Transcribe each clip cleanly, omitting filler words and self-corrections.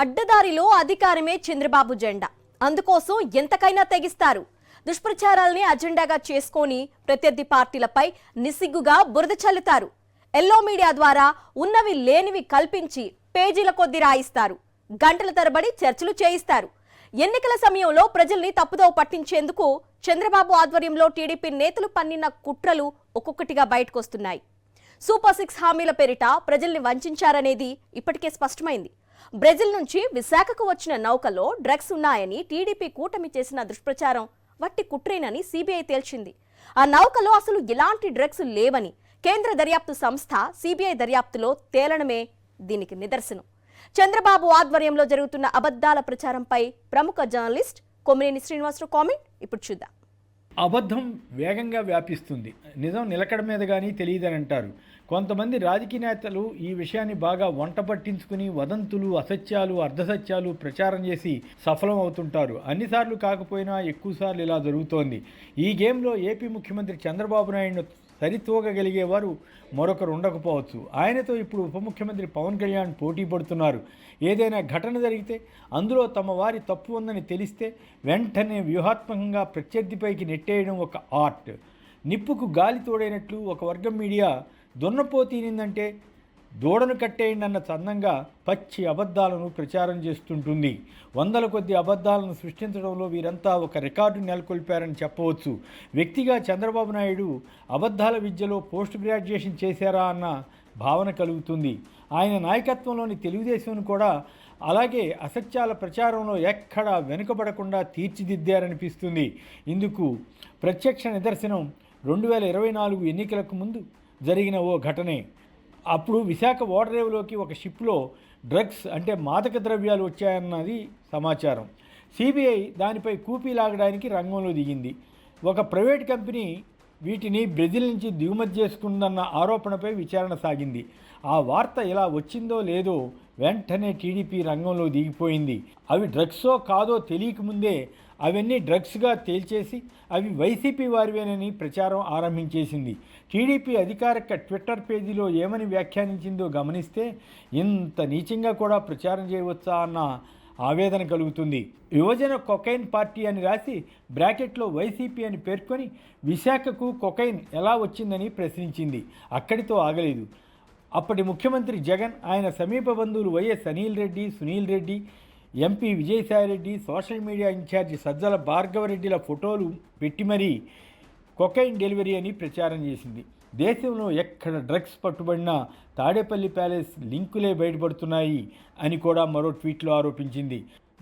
అడ్డదారిలో అధికారమే చంద్రబాబు జెండా. అందుకోసం ఎంతకైనా తెగిస్తారు. దుష్ప్రచారాల్ని అజెండాగా చేసుకొని ప్రత్యర్థి పార్టీలపై నిసిగ్గుగా బురద చల్లుతారు. ఎల్లో మీడియా ద్వారా ఉన్నవి లేనివి కల్పించి పేజీల కొద్ది రాయిస్తారు. గంటల తరబడి చర్చలు చేయిస్తారు. ఎన్నికల సమయంలో ప్రజల్ని తప్పుదోవ పట్టించేందుకు చంద్రబాబు ఆధ్వర్యంలో టీడీపీ నేతలు పన్నిన కుట్రలు ఒక్కొక్కటిగా బయటకొస్తున్నాయి. సూపర్ 6 హామీల పేరిట ప్రజల్ని వంచారనేది ఇప్పటికే స్పష్టమైంది. బ్రెజిల్ నుంచి విశాఖకు వచ్చిన నౌకలో డ్రగ్స్ ఉన్నాయని టీడీపీ కూటమి చేసిన దుష్ప్రచారం వట్టి కుట్రేనని సీబీఐ తేల్చింది. ఆ నౌకలో అసలు ఎలాంటి డ్రగ్స్ లేవని కేంద్ర దర్యాప్తు సంస్థ సీబీఐ దర్యాప్తులో తేలడమే దీనికి నిదర్శనం. చంద్రబాబు ఆధ్వర్యంలో జరుగుతున్న అబద్ధాల ప్రచారంపై ప్రముఖ జర్నలిస్ట్ కొమ్మినేని శ్రీనివాసరావు కామెంట్ ఇప్పుడు చూద్దాం. అబద్ధం వేగంగా వ్యాపిస్తుంది, నిజం నిలకడ మీద కానీ తెలియదని అంటారు. కొంతమంది రాజకీయ నేతలు ఈ విషయాన్ని బాగా వంట పట్టించుకుని వదంతులు, అసత్యాలు, అర్ధసత్యాలు ప్రచారం చేసి సఫలం అవుతుంటారు. అన్నిసార్లు కాకపోయినా ఎక్కువసార్లు ఇలా జరుగుతోంది. ఈ గేమ్లో ఏపీ ముఖ్యమంత్రి చంద్రబాబు నాయుడును సరితూగగలిగేవారు మరొకరు ఉండకపోవచ్చు. ఆయనతో ఇప్పుడు ఉప ముఖ్యమంత్రి పవన్ కళ్యాణ్ పోటీ పడుతున్నారు. ఏదైనా ఘటన జరిగితే అందులో తమ వారి తప్పు ఉందని తెలిస్తే వెంటనే వ్యూహాత్మకంగా ప్రత్యర్థిపైకి నెట్టేయడం ఒక ఆర్ట్. నిప్పుకు గాలి తోడైనట్లు ఒక వర్గం మీడియా దున్నపోతీనిందంటే దూడను కట్టేయండి అన్న చందంగా పచ్చి అబద్ధాలను ప్రచారం చేస్తుంటుంది. వందల కొద్ది అబద్ధాలను సృష్టించడంలో వీరంతా ఒక రికార్డు నెలకొల్పారని చెప్పవచ్చు. వ్యక్తిగా చంద్రబాబు నాయుడు అబద్ధాల విద్యలో పోస్ట్ గ్రాడ్యుయేషన్ చేశారా అన్న భావన కలుగుతుంది. ఆయన నాయకత్వంలోని తెలుగుదేశం కూడా అలాగే అసత్యాల ప్రచారంలో ఎక్కడా వెనుకబడకుండా తీర్చిదిద్దారనిపిస్తుంది. ఇందుకు ప్రత్యక్ష నిదర్శనం 2024 ఎన్నికలకు ముందు జరిగిన ఓ ఘటనే. అప్పుడు విశాఖ ఓడరేవులోకి ఒక షిప్లో డ్రగ్స్ అంటే మాదక ద్రవ్యాలు వచ్చాయన్నది సమాచారం. సిబిఐ దానిపై కూపీ లాగడానికి రంగంలో దిగింది. ఒక ప్రైవేట్ కంపెనీ వీటిని బ్రెజిల్ నుంచి దిగుమతి చేసుకుందన్న ఆరోపణపై విచారణ సాగింది. ఆ వార్త ఎలా వచ్చిందో లేదో వెంటనే టీడీపీ రంగంలో దిగిపోయింది. అవి డ్రగ్సో కాదో తెలియకముందే అవన్నీ డ్రగ్స్గా తేల్చేసి అవి వైసీపీ వారివేనని ప్రచారం ఆరంభించేసింది. టీడీపీ అధికారిక ట్విట్టర్ పేజీలో ఏమని వ్యాఖ్యానించిందో గమనిస్తే ఇంత నీచంగా కూడా ప్రచారం చేయవచ్చా అన్న ఆవేదన కలుగుతుంది. యువజన కొకైన్ పార్టీ అని రాసి బ్రాకెట్లో వైసీపీ అని పేర్కొని విశాఖకు కొకైన్ ఎలా వచ్చిందని ప్రశ్నించింది. అక్కడితో ఆగలేదు. అప్పటి ముఖ్యమంత్రి జగన్, ఆయన సమీప బంధువులు YS Anil Reddy, Sunil Reddy, MP Vijayasai Reddy, social media incharge Sajjala భార్గవరెడ్డిల ఫోటోలు పెట్టి మరీ కొకైన్ డెలివరీ అని ప్రచారం చేసింది. దేశంలో ఎక్కడ డ్రగ్స్ పట్టుబడినా తాడేపల్లి ప్యాలెస్ లింకులే బయటపడుతున్నాయి అని కూడా మరో ట్వీట్లో ఆరోపించింది.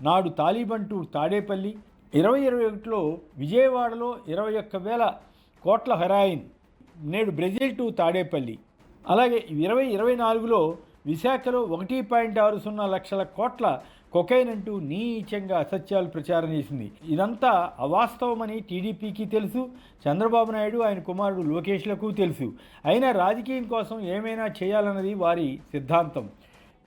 నాడు తాలిబంటూ తాడేపల్లి, 2021లో విజయవాడలో 21,000 కోట్ల హెరాయిన్, నేడు బ్రెజిల్ టు తాడేపల్లి. అలాగే 2024లో విశాఖలో 1.60 లక్షల కోట్ల కొకైన్ అంటూ నీచంగా అసత్యాలు ప్రచారం చేసింది. ఇదంతా అవాస్తవమని టీడీపీకి తెలుసు, చంద్రబాబు నాయుడు, ఆయన కుమారుడు లోకేష్లకు తెలుసు. అయినా రాజకీయం కోసం ఏమైనా చేయాలన్నది వారి సిద్ధాంతం.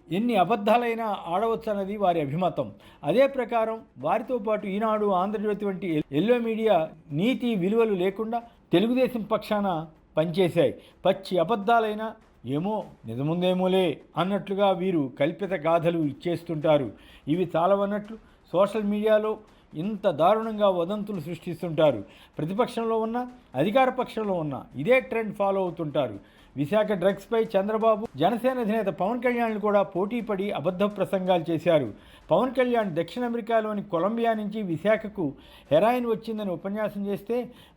ఎన్ని అబద్ధాలైనా ఆడవచ్చన్నది వారి అభిమతం. అదే ప్రకారం వారితో పాటు ఈనాడు, ఆంధ్రజ్యోతి వంటి ఎల్లో మీడియా నీతి విలువలు లేకుండా తెలుగుదేశం పక్షాన పనిచేశాయి. పచ్చి అబద్ధాలైనా ఏమో నిజముందేమోలే అన్నట్లుగా వీరు కల్పిత గాథలు ఇచ్చేస్తుంటారు. ఇవి చాలవన్నట్లు సోషల్ మీడియాలో ఇంత దారుణంగా వదంతులు సృష్టిస్తుంటారు. ప్రతిపక్షంలో ఉన్న, అధికార పక్షంలో ఉన్న ఇదే ట్రెండ్ ఫాలో అవుతుంటారు. విశాఖ డ్రగ్స్పై చంద్రబాబు, జనసేన అధినేత పవన్ కళ్యాణ్ కూడా పోటీపడి అబద్ధ ప్రసంగాలు చేశారు. పవన్ కళ్యాణ్ దక్షిణ అమెరికాలోని కొలంబియా నుంచి విశాఖకు హెరాయిన్ వచ్చిందని ఉపన్యాసం చేస్తే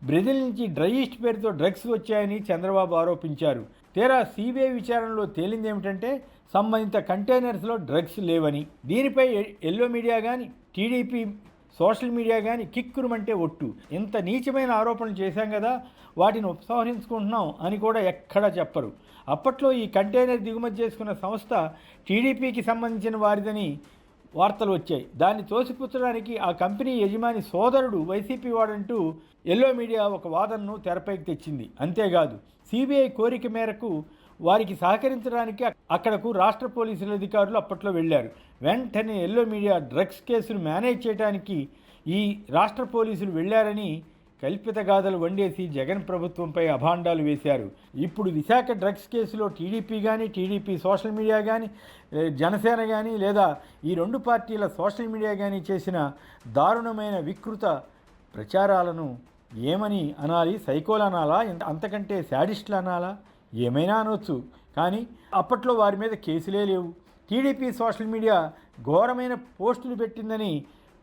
బ్రెజిల్ నుంచి డ్రై ఈస్ట్ పేరుతో డ్రగ్స్ వచ్చాయని చంద్రబాబు ఆరోపించారు. తీరా సిబిఐ విచారణలో తేలిందేమిటంటే సంబంధిత కంటైనర్స్లో డ్రగ్స్ లేవని. దీనిపై ఎల్లో మీడియా కానీ, టీడీపీ సోషల్ మీడియా కానీ కిక్కురుమంటే ఒట్టు. ఇంత నీచమైన ఆరోపణలు చేశాం కదా, వాటిని ఉపసంహరించుకుంటున్నాం అని కూడా ఎక్కడా చెప్పరు. అప్పట్లో ఈ కంటైనర్ దిగుమతి చేసుకున్న సంస్థ టీడీపీకి సంబంధించిన వారిదని వార్తలు వచ్చాయి. దాన్ని తోసిపుచ్చడానికి ఆ కంపెనీ యజమాని సోదరుడు వైసీపీ వాడంటూ ఎల్లో మీడియా ఒక వాదనను తెరపైకి తెచ్చింది. అంతేకాదు సిబిఐ కోరిక మేరకు వారికి సహకరించడానికి అక్కడకు రాష్ట్ర పోలీసుల అధికారులు అప్పట్లో వెళ్ళారు. వెంటనే ఎల్లో మీడియా డ్రగ్స్ కేసును మేనేజ్ చేయడానికి ఈ రాష్ట్ర పోలీసులు వెళ్ళారని కల్పిత గాథలు వండేసి జగన్ ప్రభుత్వంపై అభాండాలు వేశారు. ఇప్పుడు విశాఖ డ్రగ్స్ కేసులో టీడీపీ కానీ, టీడీపీ సోషల్ మీడియా కానీ, జనసేన కానీ, లేదా ఈ రెండు పార్టీల సోషల్ మీడియా కానీ చేసిన దారుణమైన వికృత ప్రచారాలను ఏమని అనాలి? సైకోలు అనాలా? అంతకంటే శాడిస్టులు అనాలా? ఏమైనా అనవచ్చు. కానీ అప్పట్లో వారి మీద కేసులే లేవు. టీడీపీ సోషల్ మీడియా ఘోరమైన పోస్టులు పెట్టిందని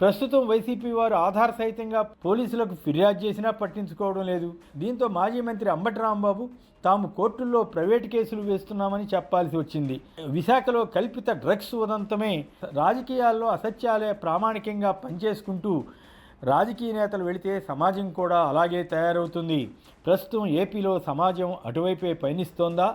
ప్రస్తుతం వైసీపీ వారు ఆధార సహితంగా పోలీసులకు ఫిర్యాదు చేసినా పట్టించుకోవడం లేదు. దీంతో మాజీ మంత్రి అంబటి రాంబాబు తాము కోర్టుల్లో ప్రైవేటు కేసులు వేస్తున్నామని చెప్పాల్సి వచ్చింది. విశాఖలో కల్పిత డ్రగ్స్ ఉదంతమే రాజకీయాల్లో అసత్యాలే ప్రామాణికంగా పనిచేసుకుంటూ రాజకీయ నేతలు వెళితే సమాజం కూడా అలాగే తయారవుతుంది. ప్రస్తుతం ఏపీలో సమాజం అటువైపే పయనిస్తోందా?